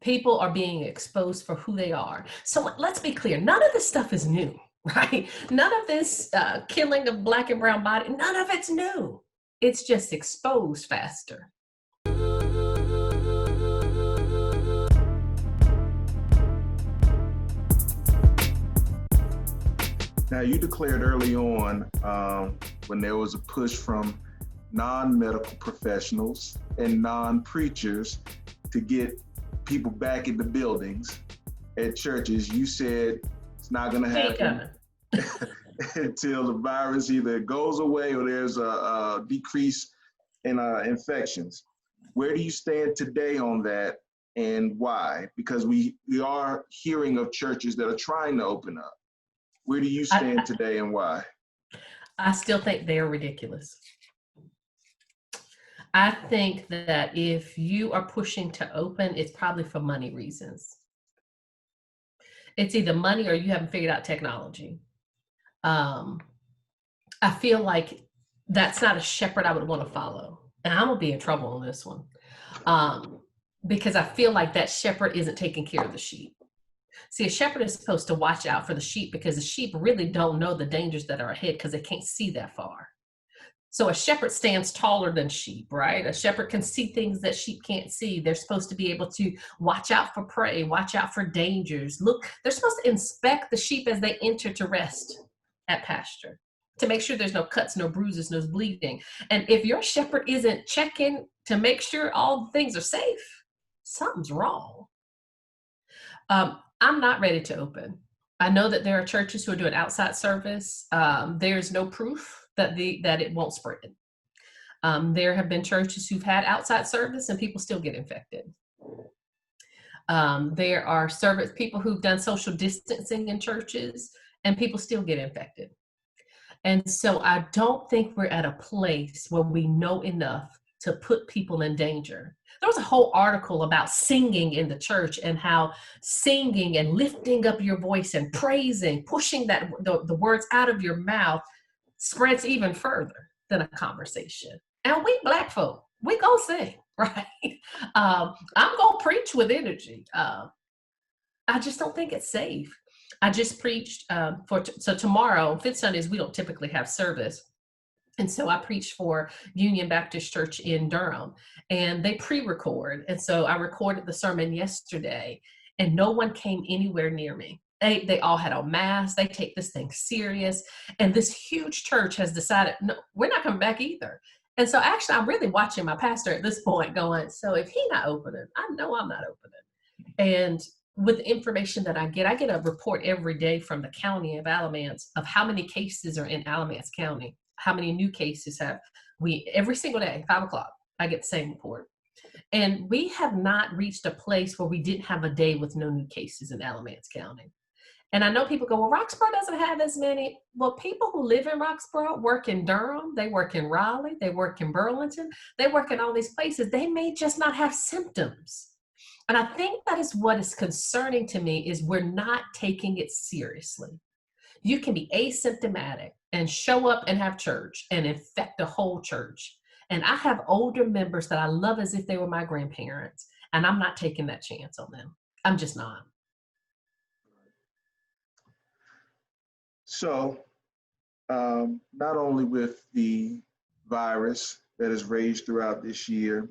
People are being exposed for who they are. So let's be clear, none of this stuff is new, right? None of this killing of Black and brown body, none of it's new. It's just exposed faster. Now, you declared early on when there was a push from non-medical professionals and non-preachers to get people back in the buildings at churches, you said it's not going to happen until the virus either goes away or there's a decrease in infections. Where do you stand today on that, and why? Because we are hearing of churches that are trying to open up. Where do you stand today, and why? I still think they are ridiculous. I think that if you are pushing to open, it's probably for money reasons. It's either money or you haven't figured out technology. I feel like that's not a shepherd I would want to follow. And I'm going to be in trouble on this one. Because I feel like that shepherd isn't taking care of the sheep. See, a shepherd is supposed to watch out for the sheep because the sheep really don't know the dangers that are ahead because they can't see that far. So a shepherd stands taller than sheep, right? A shepherd can see things that sheep can't see. They're supposed to be able to watch out for prey, watch out for dangers. Look, they're supposed to inspect the sheep as they enter to rest at pasture to make sure there's no cuts, no bruises, no bleeding. And if your shepherd isn't checking to make sure all things are safe, something's wrong. I'm not ready to open. I know that there are churches who are doing outside service. There's no proof that it won't spread. There have been churches who've had outside service and people still get infected. There are people who've done social distancing in churches and people still get infected. And so I don't think we're at a place where we know enough to put people in danger. There was a whole article about singing in the church and how singing and lifting up your voice and praising, pushing the words out of your mouth spreads even further than a conversation. And we Black folk, we gonna sing, right? I'm gonna preach with energy. I just don't think it's safe. I just preached so tomorrow, Fifth Sundays, we don't typically have service. And so I preached for Union Baptist Church in Durham, and they pre-record. And so I recorded the sermon yesterday, and no one came anywhere near me. They all had on masks. They take this thing serious. And this huge church has decided, no, we're not coming back either. And so actually, I'm really watching my pastor at this point going, so if he's not opening, I know I'm not opening. And with the information that I get a report every day from the county of Alamance of how many cases are in Alamance County. How many new cases have we every single day, 5 o'clock, I get the same report. And we have not reached a place where we didn't have a day with no new cases in Alamance County. And I know people go, well, Roxborough doesn't have as many. Well, people who live in Roxborough work in Durham, they work in Raleigh, they work in Burlington, they work in all these places. They may just not have symptoms. And I think that is what is concerning to me is we're not taking it seriously. You can be asymptomatic and show up and have church and infect the whole church. And I have older members that I love as if they were my grandparents, and I'm not taking that chance on them. I'm just not. So not only with the virus that has raged throughout this year,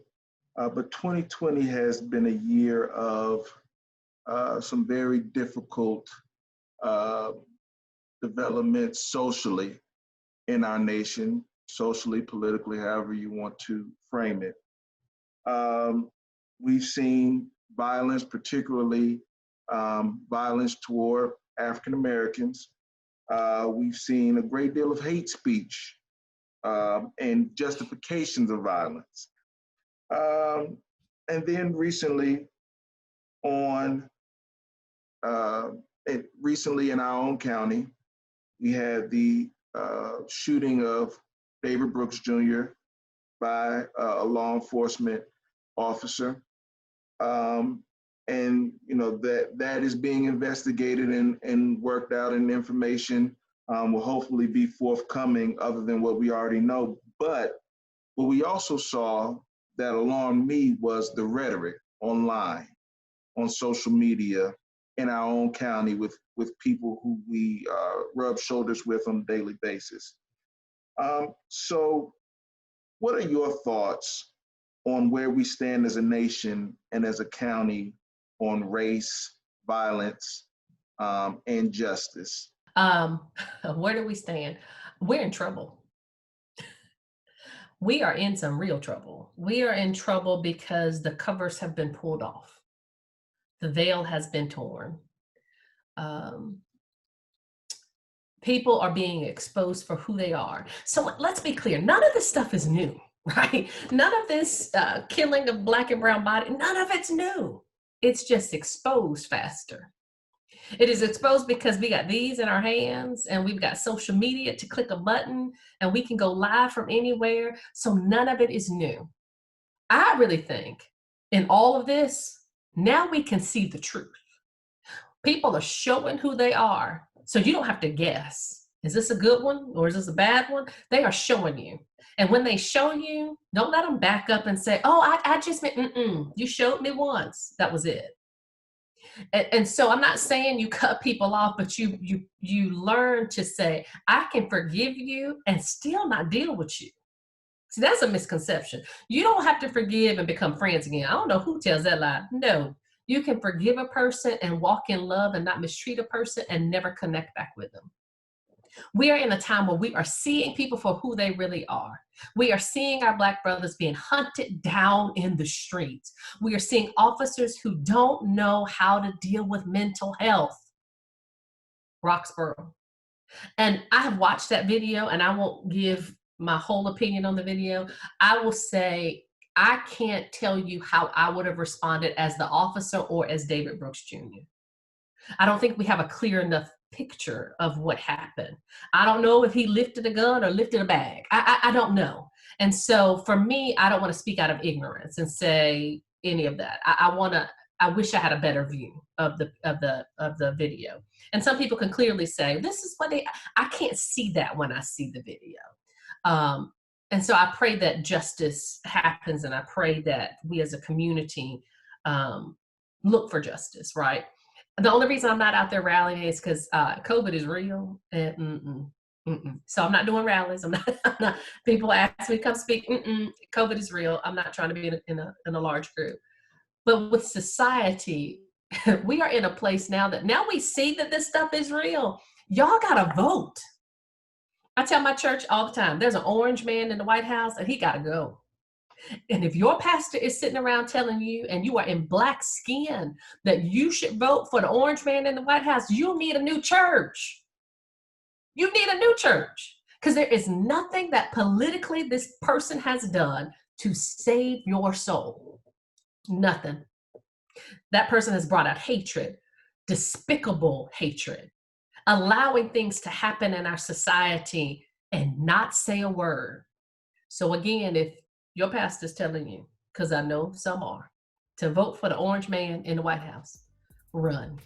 but 2020 has been a year of some very difficult developments socially in our nation, socially, politically, however you want to frame it. We've seen violence, particularly violence toward African Americans. We've seen a great deal of hate speech and justifications of violence. And then recently in our own county, we had the shooting of David Brooks Jr. by a law enforcement officer. And that is being investigated and worked out, and information will hopefully be forthcoming other than what we already know. But what we also saw that alarmed me was the rhetoric online on social media in our own county with people who we rub shoulders with on a daily basis. So what are your thoughts on where we stand as a nation and as a county on race, violence, and justice? Where do we stand? We're in trouble. We are in some real trouble. We are in trouble because the covers have been pulled off. The veil has been torn. People are being exposed for who they are. So let's be clear, none of this stuff is new, right? None of this killing of Black and brown body, none of it's new. It's just exposed faster. It is exposed because we got these in our hands and we've got social media to click a button and we can go live from anywhere. So none of it is new. I really think in all of this, now we can see the truth. People are showing who they are. So you don't have to guess. Is this a good one or is this a bad one? They are showing you. And when they show you, don't let them back up and say, oh, I just meant, you showed me once. That was it. And so I'm not saying you cut people off, but you learn to say, I can forgive you and still not deal with you. See, that's a misconception. You don't have to forgive and become friends again. I don't know who tells that lie. No, you can forgive a person and walk in love and not mistreat a person and never connect back with them. We are in a time where we are seeing people for who they really are. We are seeing our Black brothers being hunted down in the streets. We are seeing officers who don't know how to deal with mental health. Roxborough. And I have watched that video and I won't give my whole opinion on the video. I will say, I can't tell you how I would have responded as the officer or as David Brooks Jr. I don't think we have a clear enough picture of what happened. I don't know if he lifted a gun or lifted a bag. I don't know. And so for me, I don't want to speak out of ignorance and say any of that. I wish I had a better view of the video. And some people can clearly say, this is what I can't see that when I see the video. And so I pray that justice happens, and I pray that we as a community look for justice, right? The only reason I'm not out there rallying is because COVID is real. And So I'm not doing rallies. I'm not. People ask me to come speak. COVID is real. I'm not trying to be in a large group. But with society, we are in a place now we see that this stuff is real. Y'all gotta vote. I tell my church all the time, there's an orange man in the White House and he gotta go. And if your pastor is sitting around telling you, and you are in Black skin, that you should vote for the orange man in the White House, you need a new church. You need a new church, because there is nothing that politically this person has done to save your soul. Nothing. That person has brought out hatred, despicable hatred, allowing things to happen in our society and not say a word. So again, if your pastor's telling you, because I know some are, to vote for the orange man in the White House, run.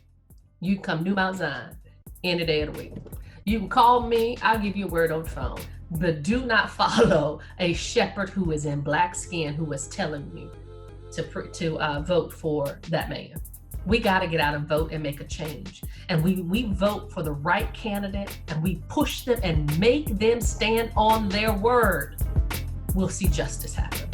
You can come New Mount Zion any day of the week. You can call me, I'll give you a word on the phone, but do not follow a shepherd who is in Black skin who is telling you to vote for that man. We got to get out and vote and make a change. And we vote for the right candidate and we push them and make them stand on their word. We'll see justice happen.